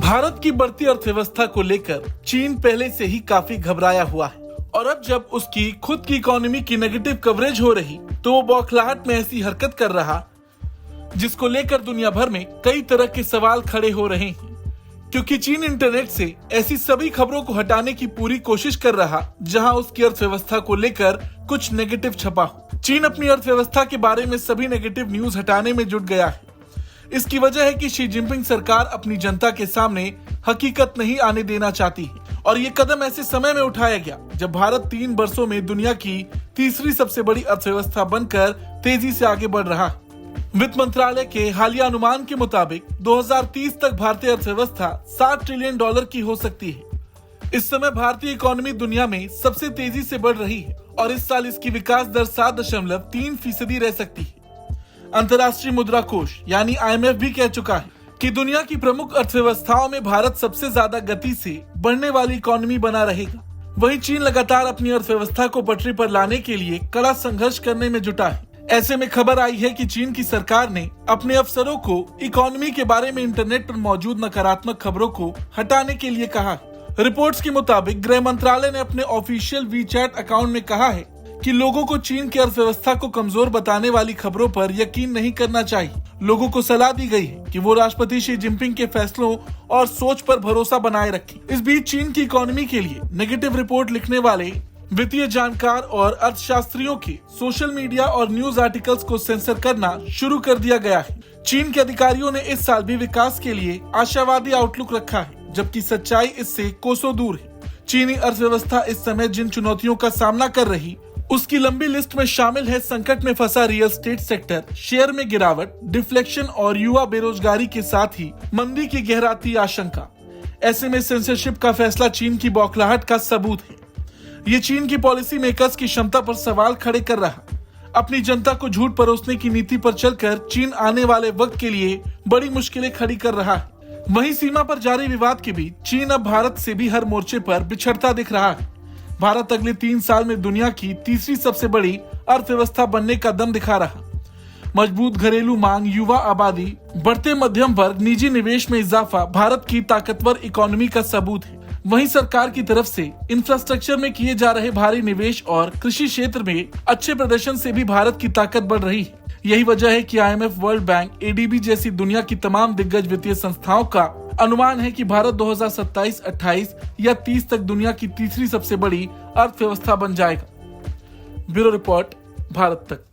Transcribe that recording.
भारत की बढ़ती अर्थव्यवस्था को लेकर चीन पहले से ही काफी घबराया हुआ है और अब जब उसकी खुद की इकोनॉमी की नेगेटिव कवरेज हो रही तो वो बौखलाहट में ऐसी हरकत कर रहा जिसको लेकर दुनिया भर में कई तरह के सवाल खड़े हो रहे हैं, क्योंकि चीन इंटरनेट से ऐसी सभी खबरों को हटाने की पूरी कोशिश कर रहा जहां उसकी अर्थव्यवस्था को लेकर कुछ नेगेटिव छपा हो। चीन अपनी अर्थव्यवस्था के बारे में सभी नेगेटिव न्यूज हटाने में जुट गया है। इसकी वजह है कि शी जिनपिंग सरकार अपनी जनता के सामने हकीकत नहीं आने देना चाहती है और ये कदम ऐसे समय में उठाया गया जब भारत 3 वर्षों में दुनिया की तीसरी सबसे बड़ी अर्थव्यवस्था बनकर तेजी से आगे बढ़ रहा है। वित्त मंत्रालय के हालिया अनुमान के मुताबिक 2030 तक भारतीय अर्थव्यवस्था $60 ट्रिलियन की हो सकती है। इस समय भारतीय इकोनॉमी दुनिया में सबसे तेजी से बढ़ रही है और इस साल इसकी विकास दर 7.3% रह सकती है। अंतर्राष्ट्रीय मुद्रा कोष यानी IMF भी कह चुका है कि दुनिया की प्रमुख अर्थव्यवस्थाओं में भारत सबसे ज्यादा गति से बढ़ने वाली इकोनॉमी बना रहेगा। वहीं चीन लगातार अपनी अर्थव्यवस्था को पटरी पर लाने के लिए कड़ा संघर्ष करने में जुटा है। ऐसे में खबर आई है कि चीन की सरकार ने अपने अफसरों को इकोनॉमी के बारे में इंटरनेट पर मौजूद नकारात्मक खबरों को हटाने के लिए कहा है। रिपोर्ट्स के मुताबिक गृह मंत्रालय ने अपने ऑफिशियल WeChat अकाउंट में कहा है कि लोगों को चीन की अर्थव्यवस्था को कमजोर बताने वाली खबरों पर यकीन नहीं करना चाहिए। लोगों को सलाह दी गई है कि वो राष्ट्रपति शी जिनपिंग के फैसलों और सोच पर भरोसा बनाए रखें। इस बीच चीन की इकोनॉमी के लिए नेगेटिव रिपोर्ट लिखने वाले वित्तीय जानकार और अर्थशास्त्रियों के सोशल मीडिया और न्यूज आर्टिकल्स को सेंसर करना शुरू कर दिया गया है। चीन के अधिकारियों ने इस साल भी विकास के लिए आशावादी आउटलुक रखा है, जबकि सच्चाई इससे कोसों दूर है। चीनी अर्थव्यवस्था इस समय जिन चुनौतियों का सामना कर रही उसकी लंबी लिस्ट में शामिल है संकट में फंसा रियल एस्टेट सेक्टर, शेयर में गिरावट, डिफ्लेक्शन और युवा बेरोजगारी के साथ ही मंदी की गहराती आशंका। ऐसे में सेंसरशिप का फैसला चीन की बौखलाहट का सबूत है। ये चीन की पॉलिसी मेकर्स की क्षमता पर सवाल खड़े कर रहा। अपनी जनता को झूठ परोसने की नीति पर चलकर चीन आने वाले वक्त के लिए बड़ी मुश्किलें खड़ी कर रहा है। वहीं सीमा पर जारी विवाद के बीच चीन अब भारत से भी हर मोर्चे पर बिछड़ता दिख रहा है। भारत अगले 3 साल में दुनिया की तीसरी सबसे बड़ी अर्थव्यवस्था बनने का दम दिखा रहा। मजबूत घरेलू मांग, युवा आबादी, बढ़ते मध्यम वर्ग, निजी निवेश में इजाफा भारत की ताकतवर इकोनॉमी का सबूत है। वहीं सरकार की तरफ से इंफ्रास्ट्रक्चर में किए जा रहे भारी निवेश और कृषि क्षेत्र में अच्छे प्रदर्शन से भी भारत की ताकत बढ़ रही है। यही वजह है कि IMF, वर्ल्ड बैंक, ADB जैसी दुनिया की तमाम दिग्गज वित्तीय संस्थाओं का अनुमान है कि भारत 2027, 28 या 30 तक दुनिया की तीसरी सबसे बड़ी अर्थव्यवस्था बन जाएगा। ब्यूरो रिपोर्ट, भारत तक।